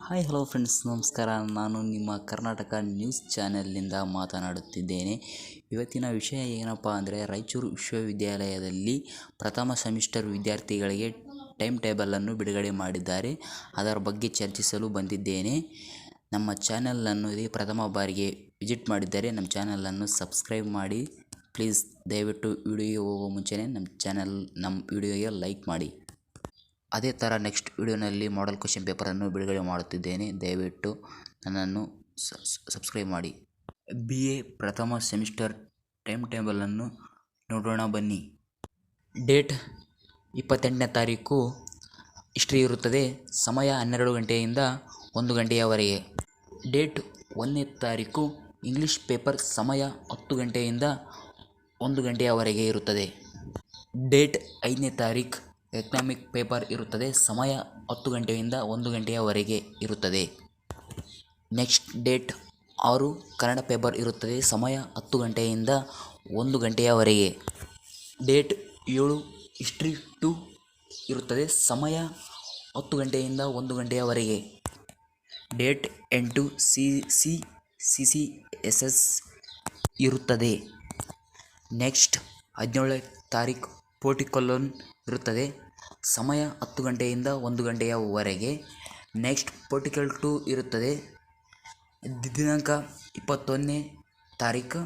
Hi hello friends, ನಮಸ್ಕಾರ. ನಾನು ನಿಮ್ಮ ಕರ್ನಾಟಕ ನ್ಯೂಸ್ ಚಾನೆಲ್ನಿಂದ ಮಾತನಾಡುತ್ತಿದ್ದೇನೆ. ಇವತ್ತಿನ ವಿಷಯ ಏನಪ್ಪ ಅಂದರೆ, ರಾಯಚೂರು ವಿಶ್ವವಿದ್ಯಾಲಯದಲ್ಲಿ ಪ್ರಥಮ ಸೆಮಿಸ್ಟರ್ ವಿದ್ಯಾರ್ಥಿಗಳಿಗೆ ಟೈಮ್ ಟೇಬಲನ್ನು ಬಿಡುಗಡೆ ಮಾಡಿದ್ದಾರೆ. ಅದರ ಬಗ್ಗೆ ಚರ್ಚಿಸಲು ಬಂದಿದ್ದೇನೆ. ನಮ್ಮ ಚಾನಲನ್ನು ಪ್ರಥಮ ಬಾರಿಗೆ ವಿಸಿಟ್ ಮಾಡಿದ್ದರೆ ನಮ್ಮ ಚಾನಲನ್ನು ಸಬ್ಸ್ಕ್ರೈಬ್ ಮಾಡಿ ಪ್ಲೀಸ್. ದಯವಿಟ್ಟು ವಿಡಿಯೋಗೆ ಹೋಗೋ ಮುಂಚೆನೇ ನಮ್ಮ ವಿಡಿಯೋಗೆ ಲೈಕ್ ಮಾಡಿ. ಅದೇ ಥರ ನೆಕ್ಸ್ಟ್ ವಿಡಿಯೋನಲ್ಲಿ ಮಾಡೆಲ್ ಕ್ವೆಶ್ಚನ್ ಪೇಪರನ್ನು ಬಿಡುಗಡೆ ಮಾಡುತ್ತಿದ್ದೇನೆ. ದಯವಿಟ್ಟು ನನ್ನನ್ನು ಸಬ್ಸ್ಕ್ರೈಬ್ ಮಾಡಿ. BA ಪ್ರಥಮ ಸೆಮಿಸ್ಟರ್ ಟೈಮ್ ಟೇಬಲನ್ನು ನೋಡೋಣ ಬನ್ನಿ. ಡೇಟ್ 28ನೇ ತಾರೀಕು ಹಿಸ್ಟ್ರಿ ಇರುತ್ತದೆ. ಸಮಯ 12 ಗಂಟೆಯಿಂದ 1 ಗಂಟೆಯವರೆಗೆ. ಡೇಟ್ 1ನೇ ತಾರೀಕು ಇಂಗ್ಲೀಷ್ ಪೇಪರ್, ಸಮಯ 10 ಗಂಟೆಯಿಂದ 1 ಗಂಟೆಯವರೆಗೆ ಇರುತ್ತದೆ. ಡೇಟ್ 5ನೇ ತಾರೀಕು ಎಕನಾಮಿಕ್ ಪೇಪರ್ ಇರುತ್ತದೆ. ಸಮಯ 10 ಗಂಟೆಯಿಂದ 1 ಗಂಟೆಯವರೆಗೆ ಇರುತ್ತದೆ. ನೆಕ್ಸ್ಟ್ ಡೇಟ್ 6 ಕನ್ನಡ ಪೇಪರ್ ಇರುತ್ತದೆ. ಸಮಯ 10 ಗಂಟೆಯಿಂದ 1 ಗಂಟೆಯವರೆಗೆ. ಡೇಟ್ 7 ಹಿಸ್ಟ್ರಿ 2 ಇರುತ್ತದೆ. ಸಮಯ 10 ಗಂಟೆಯಿಂದ 1 ಗಂಟೆಯವರೆಗೆ. ಡೇಟ್ 8 CCSS ಇರುತ್ತದೆ. ನೆಕ್ಸ್ಟ್ 17ನೇ ತಾರೀಕು ಪೊಲಿಟಿಕಲ್ ಇರುತ್ತದೆ. ಸಮಯ 10 ಗಂಟೆಯಿಂದ 1 ಗಂಟೆಯವರೆಗೆ. ನೆಕ್ಸ್ಟ್ ಪೊಲಿಟಿಕಲ್ 2 ಇರುತ್ತದೆ. ದಿನಾಂಕ 21ನೇ ತಾರೀಕು